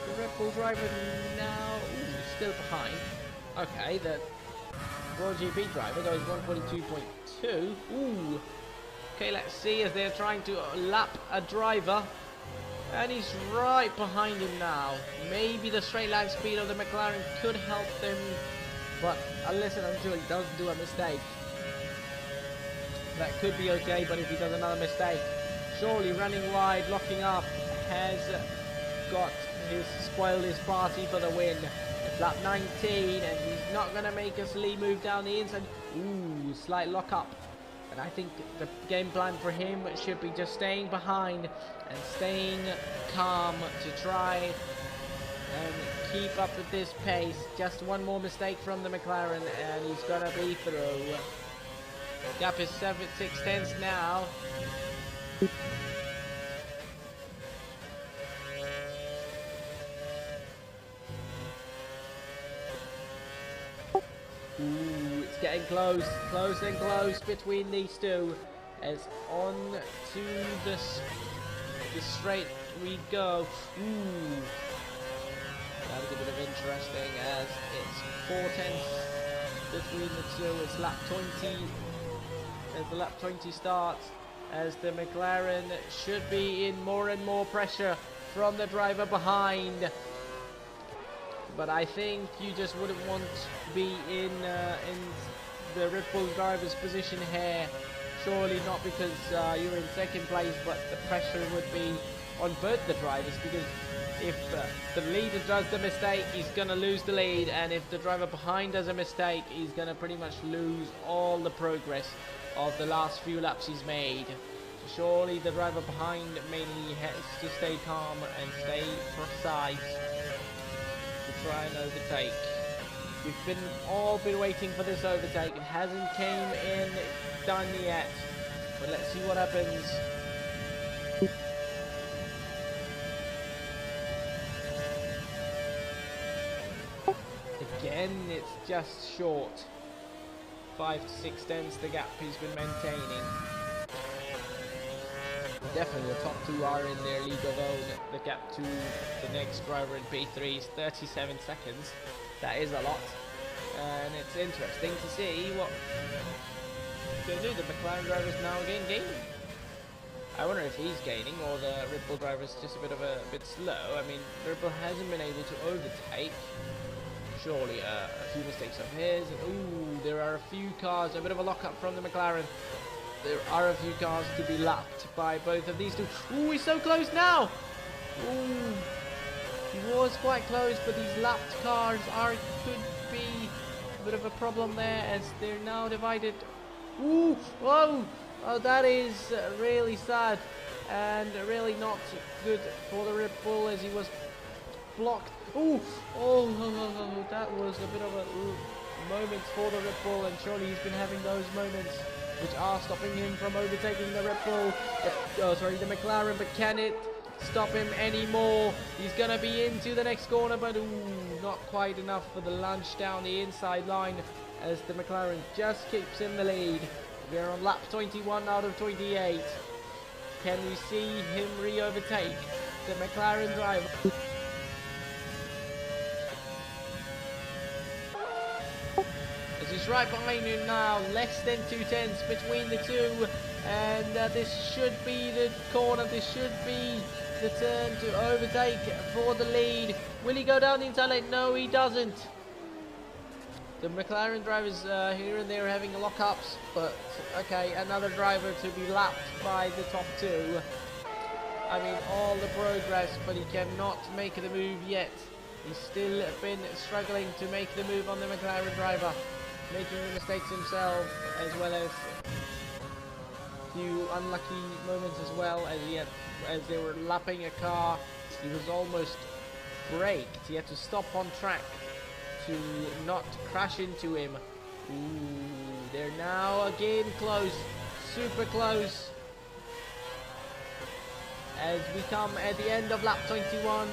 The Red Bull driver now still behind. Okay, the World GP driver goes 142.2. Ooh. Okay, let's see as they're trying to lap a driver. And he's right behind him now. Maybe the straight line speed of the McLaren could help them. But unless and until he doesn't do a mistake, that could be okay. But if he does another mistake, surely running wide, locking up, has spoiled his party for the win. It's lap 19 and he's not going to make a silly move down the inside. Ooh, slight lock up. And I think the game plan for him should be just staying behind and staying calm to try and keep up with this pace. Just one more mistake from the McLaren and he's going to be through. Gap is 6/10 now. Ooh, it's getting close and close between these two. As on to the straight we go. Ooh, that's a bit of interesting as it's 4/10 between the two. It's lap 20 as the lap 20 starts. As the McLaren should be in more and more pressure from the driver behind. But I think you just wouldn't want to be in the Red Bull driver's position here. Surely not because you're in second place, but the pressure would be on both the drivers, because if the leader does the mistake, he's going to lose the lead, and if the driver behind does a mistake, he's going to pretty much lose all the progress of the last few laps he's made. So surely the driver behind mainly has to stay calm and stay precise to try and overtake. We've all been waiting for this overtake. It hasn't came in done yet, but let's see what happens. Again, it's just short. 5 to 6 tenths the gap he's been maintaining. Definitely the top two are in their league of own. The gap to the next driver in P3 is 37 seconds. That is a lot. And it's interesting to see what they do. The McLaren driver is now again gaining. I wonder if he's gaining or the Red Bull driver is just a bit slow. I mean, Red Bull hasn't been able to overtake. Surely a few mistakes of his. And, ooh, there are a few cars, a bit of a lock-up from the McLaren. There are a few cars to be lapped by both of these two. Ooh, he's so close now! Ooh, he was quite close, but these lapped cars could be a bit of a problem there as they're now divided. Ooh, whoa! Oh, that is really sad and really not good for the Red Bull as he was blocked. Ooh, oh, that was a bit of a moment for the Red Bull, and surely he's been having those moments which are stopping him from overtaking the Red Bull. The McLaren, but can it stop him anymore? He's gonna be into the next corner, but ooh, not quite enough for the lunge down the inside line as the McLaren just keeps in the lead. We're on lap 21 out of 28. Can we see him re-overtake the McLaren driver? As he's right behind you now, less than 2 tenths between the two, and this should be the corner, this should be the turn to overtake for the lead. Will he go down the inside lane? No, he doesn't. The McLaren drivers here and there having lockups, but okay, another driver to be lapped by the top two. I mean, all the progress, but he cannot make the move yet. He's still been struggling to make the move on the McLaren driver, making the mistakes himself, as well as a few unlucky moments as well, as they were lapping a car. He was almost braked. He had to stop on track to not crash into him. Ooh, they're now again close, super close. As we come at the end of lap 21,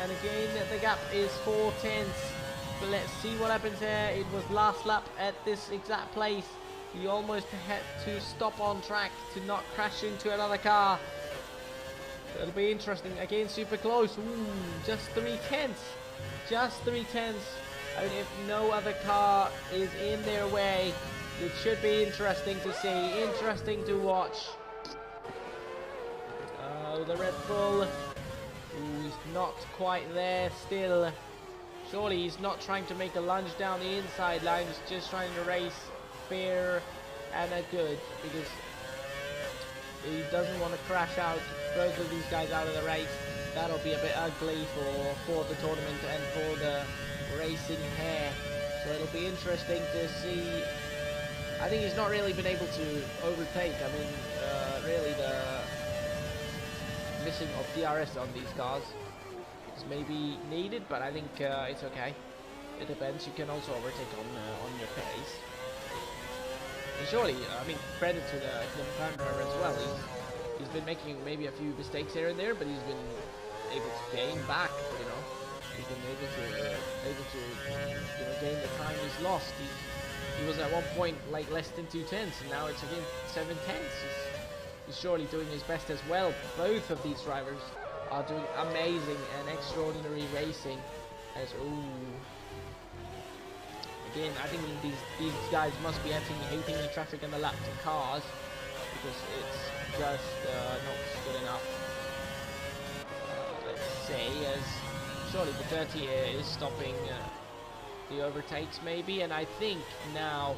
and again the gap is 4 tenths. But let's see what happens here. It was last lap at this exact place. He almost had to stop on track to not crash into another car. It'll be interesting. Again, super close. Ooh, just 3 tenths. Just 3 tenths. I mean, if no other car is in their way, it should be interesting to see. Interesting to watch. The Red Bull. Ooh, he's not quite there still. Surely he's not trying to make a lunge down the inside line. He's just trying to race fair and a good, because he doesn't want to crash out both of these guys out of the race. That'll be a bit ugly for the tournament and for the racing hair. So it'll be interesting to see. I think he's not really been able to overtake. I mean, really the missing of DRS on these cars is maybe needed, but I think it's okay. It depends. You can also overtake on your pace. And surely, I mean, credit to the McLaren driver as well. He's been making maybe a few mistakes here and there, but he's been able to gain back. You know, he's been able to gain the time he's lost. He was at one point like less than 2 tenths, and now it's again 7 tenths. He's surely doing his best as well. Both of these drivers are doing amazing and extraordinary racing. As again, I think these guys must be hating the traffic and the lapped cars, because it's just not good enough. Let's say, as surely the dirty air is stopping the overtakes maybe, and I think now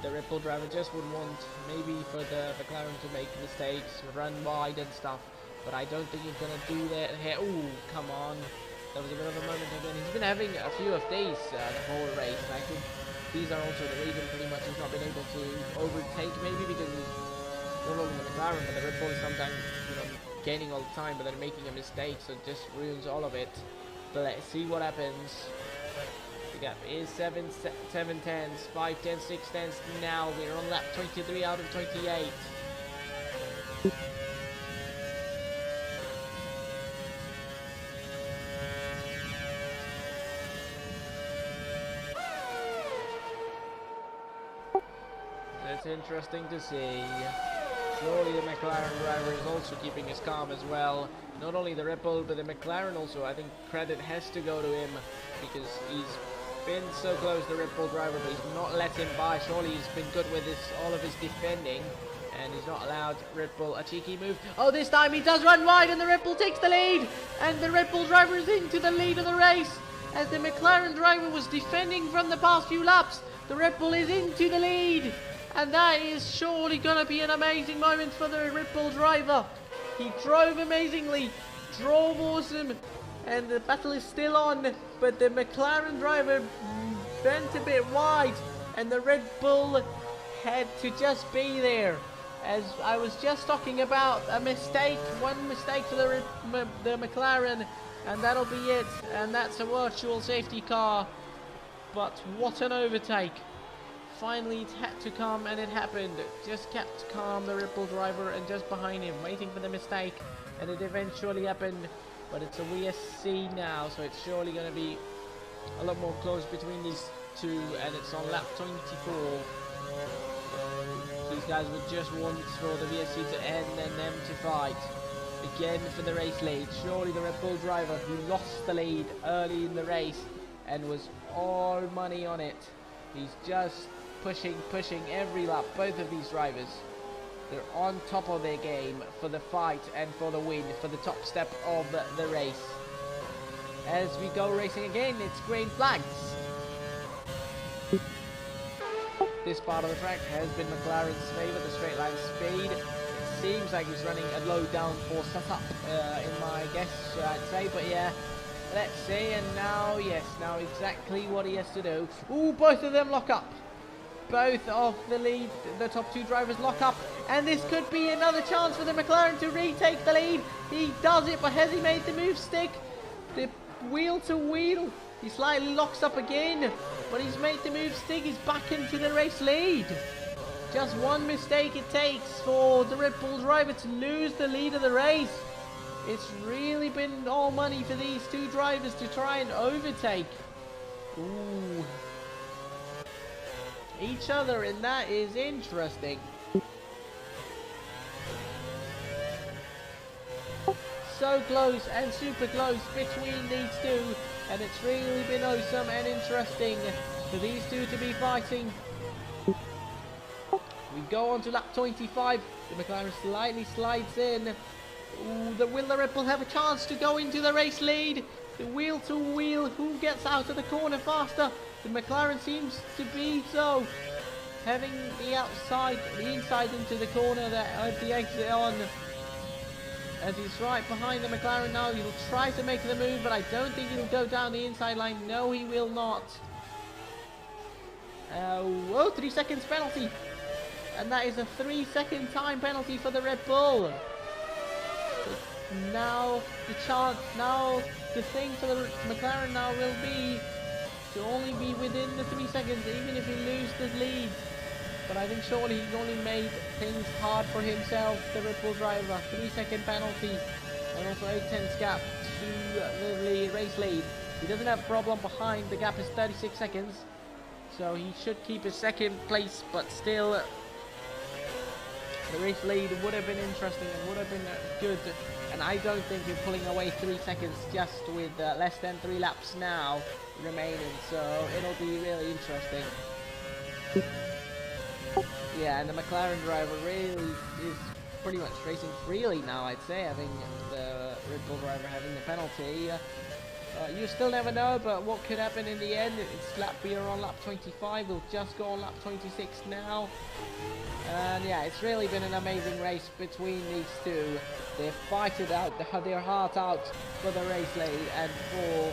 the Red Bull driver just would want maybe for the McLaren to make mistakes, run wide and stuff. But I don't think he's going to do that here. Ooh, come on. That was a bit of a moment again. He's been having a few of these the whole race. And I think these are also the reason pretty much he's not been able to overtake. Maybe because he's no longer the McLaren, but the Red Bull is sometimes, you know, gaining all the time, but then making a mistake, so it just ruins all of it. But let's see what happens. The gap is 7 tenths, 5 tenths, 6 tenths. Now we're on lap 23 out of 28. That's interesting to see. Surely the McLaren driver is also keeping his calm as well. Not only the Red Bull, but the McLaren also. I think credit has to go to him because he's been so close, the Red Bull driver, but he's not let him by. Surely he's been good with all of his defending, and he's not allowed Red Bull a cheeky move. Oh, this time he does run wide, and the Red Bull takes the lead, and the Red Bull driver is into the lead of the race. As the McLaren driver was defending from the past few laps, the Red Bull is into the lead. And that is surely going to be an amazing moment for the Red Bull driver. He drove amazingly, drove awesome, and the battle is still on. But the McLaren driver bent a bit wide, and the Red Bull had to just be there. As I was just talking about a mistake, one mistake for the McLaren, and that'll be it. And that's a virtual safety car. But what an overtake. Finally it had to come, and it happened. Just kept calm, the Red Bull driver, and just behind him, waiting for the mistake, and it eventually happened. But it's a VSC now, so it's surely going to be a lot more close between these two, and it's on lap 24. So these guys would just want for the VSC to end and them to fight again for the race lead. Surely the Red Bull driver, who lost the lead early in the race and was all money on it, he's just pushing every lap. Both of these drivers, they're on top of their game for the fight and for the win, for the top step of the race. As we go racing again, it's green flags. This part of the track has been McLaren's favour, the straight line speed. It seems like he's running a low downforce setup in my guess, I'd say, but yeah. Let's see, and now, yes, now exactly what he has to do. Ooh, both of them lock up. Both of the top two drivers lock up, and this could be another chance for the McLaren to retake the lead. He does it, but has he made the move stick? The wheel to wheel, he slightly locks up again, but he's made the move stick. He's back into the race lead. Just one mistake it takes for the Red Bull driver to lose the lead of the race. It's really been all money for these two drivers to try and overtake each other, and that is interesting. So close and super close between these two, and it's really been awesome and interesting for these two to be fighting. We go on to lap 25. The McLaren slightly slides in. Ooh, will the Red Bull have a chance to go into the race lead? The wheel to wheel, who gets out of the corner faster? The McLaren seems to be so. Having the inside into the corner that the exit on. As he's right behind the McLaren now, he'll try to make the move, but I don't think he'll go down the inside line. No, he will not. Whoa, 3 seconds penalty. And that is a 3-second time penalty for the Red Bull. Now the thing for the McLaren now will be to only be within the 3 seconds, even if he loses the lead. But I think surely he's only made things hard for himself, the Red Bull driver. 3-second penalty, and also 8 tenths gap to the race lead. He doesn't have a problem behind. The gap is 36 seconds, so he should keep his second place, but still the race lead would have been interesting and would have been good. And I don't think you're pulling away 3 seconds just with less than 3 laps now remaining, so it'll be really interesting. Yeah, and the McLaren driver really is pretty much racing freely now, I'd say, having the Red Bull driver having the penalty. You still never know, but what could happen in the end? We are on lap 25. We'll just go on lap 26 now. And yeah, it's really been an amazing race between these two. They've fighted out their heart out for the race lead and for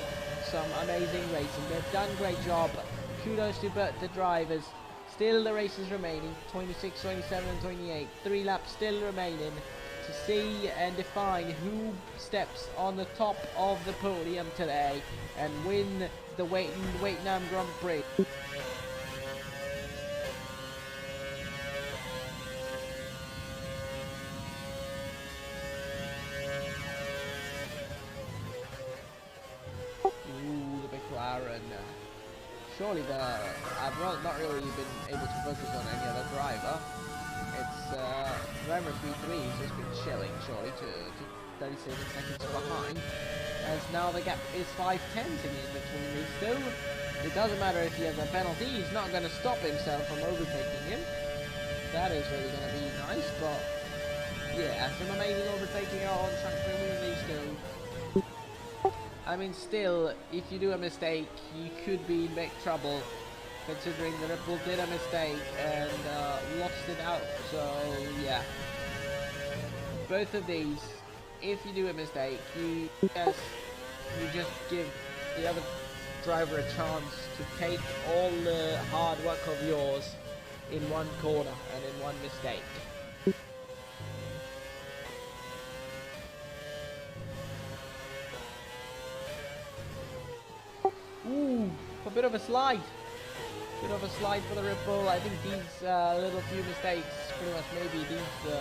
some amazing racing. They've done a great job. Kudos to the drivers. Still the races remaining, 26, 27 and 28. 3 laps still remaining to see and define who steps on the top of the podium today and win the Vietnam Grand Prix. Ooh, the McLaren. Surely I've not really been able to focus on any other driver. It's driver 3-3 has just been chilling, surely, to 37 seconds behind. As now the gap is 5 tenths in between these two. It doesn't matter if he has a penalty, he's not going to stop himself from overtaking him. That is really going to be nice, but yeah, some amazing overtaking out on track between these two. I mean, still, if you do a mistake, you could be in big trouble, considering the Red Bull did a mistake and lost it out. So yeah, both of these, if you do a mistake, you just give the other driver a chance to take all the hard work of yours in one corner and in one mistake. Ooh, a bit of a slide. Bit of a slide for the Red Bull. I think these little few mistakes, pretty much maybe these.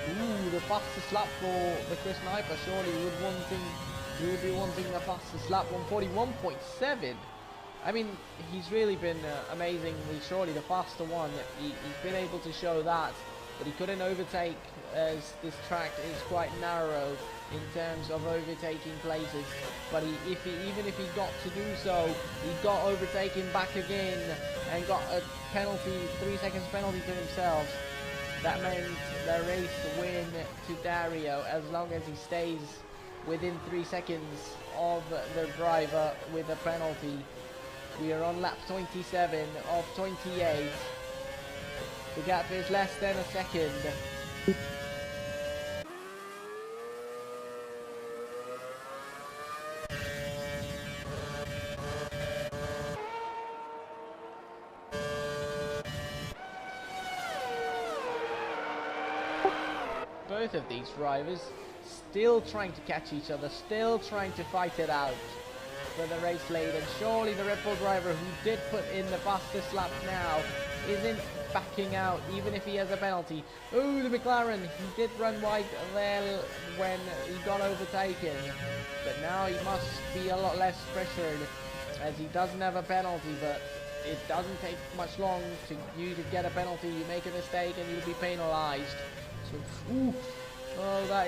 Ooh, the fastest lap for the Chris Sniper. Surely he would be wanting the fastest lap, 141.7. I mean, he's really been amazingly, surely the faster one. He's been able to show that, but he couldn't overtake as this track is quite narrow in terms of overtaking places. But even if he got to do so, he got overtaken back again and got a penalty, 3 seconds penalty to himself. That meant the race win to Dario as long as he stays within 3 seconds of the driver with a penalty. We are on lap 27 of 28. The gap is less than a second. Both of these drivers still trying to catch each other, still trying to fight it out for the race lead, and surely the Red Bull driver who did put in the fastest lap now isn't backing out even if he has a penalty. Oh, the McLaren, he did run wide there when he got overtaken, but now he must be a lot less pressured as he doesn't have a penalty. But it doesn't take much long to you to get a penalty. You make a mistake and you'll be penalized. So, ooh, oh,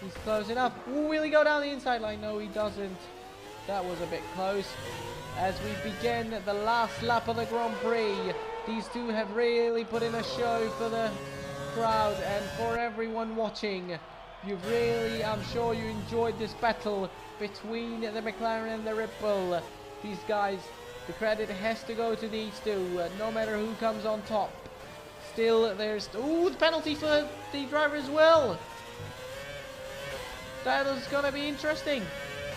he's close enough. Ooh, will he go down the inside line? No, he doesn't. That was a bit close. As we begin the last lap of the Grand Prix, these two have really put in a show for the crowd and for everyone watching. You've really, I'm sure you enjoyed this battle between the McLaren and the Red Bull. These guys, the credit has to go to these two, no matter who comes on top. Still, there's, ooh, the penalty for the driver as well. That is going to be interesting.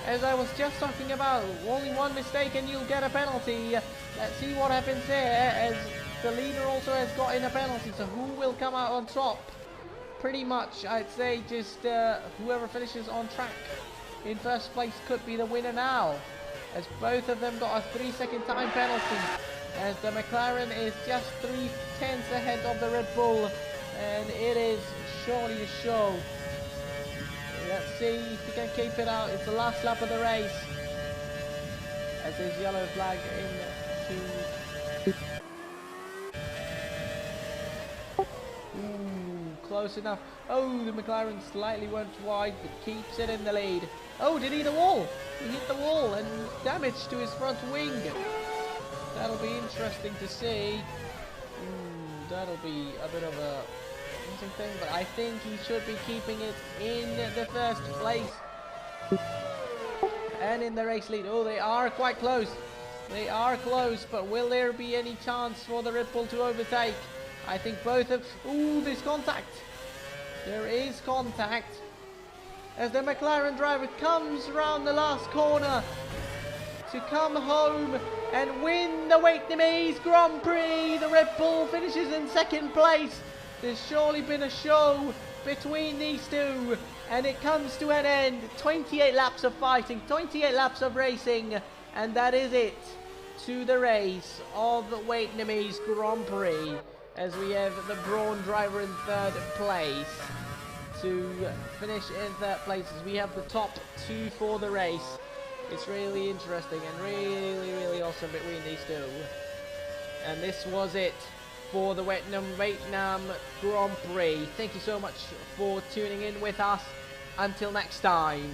As I was just talking about, only one mistake and you'll get a penalty. Let's see what happens there, as the leader also has gotten a penalty. So who will come out on top? Pretty much, I'd say just whoever finishes on track in first place could be the winner now, as both of them got a 3-second time penalty, as the McLaren is just 3 tenths ahead of the Red Bull, and it is surely a show. Let's see if we can keep it out. It's the last lap of the race, as there's yellow flag into. Ooh, close enough. Oh, the McLaren slightly went wide, but keeps it in the lead. Oh, did he hit the wall? He hit the wall and damage to his front wing. That'll be interesting to see. That'll be a bit of a thing, but I think he should be keeping it in the first place, and in the race lead. Oh, they are quite close. They are close, but will there be any chance for the Red Bull to overtake? I think both of... Ooh, there's contact. There is contact. As the McLaren driver comes round the last corner to come home and win the Vietnamese Grand Prix. The Red Bull finishes in second place. There's surely been a show between these two, and it comes to an end. 28 laps of fighting, 28 laps of racing, and that is it to the race of the Vietnamese Grand Prix, as we have the Brawn driver in third place. To finish in third place, as we have the top two for the race. It's really interesting and really awesome between these two. And this was it for the Vietnam Grand Prix. Thank you so much for tuning in with us. Until next time.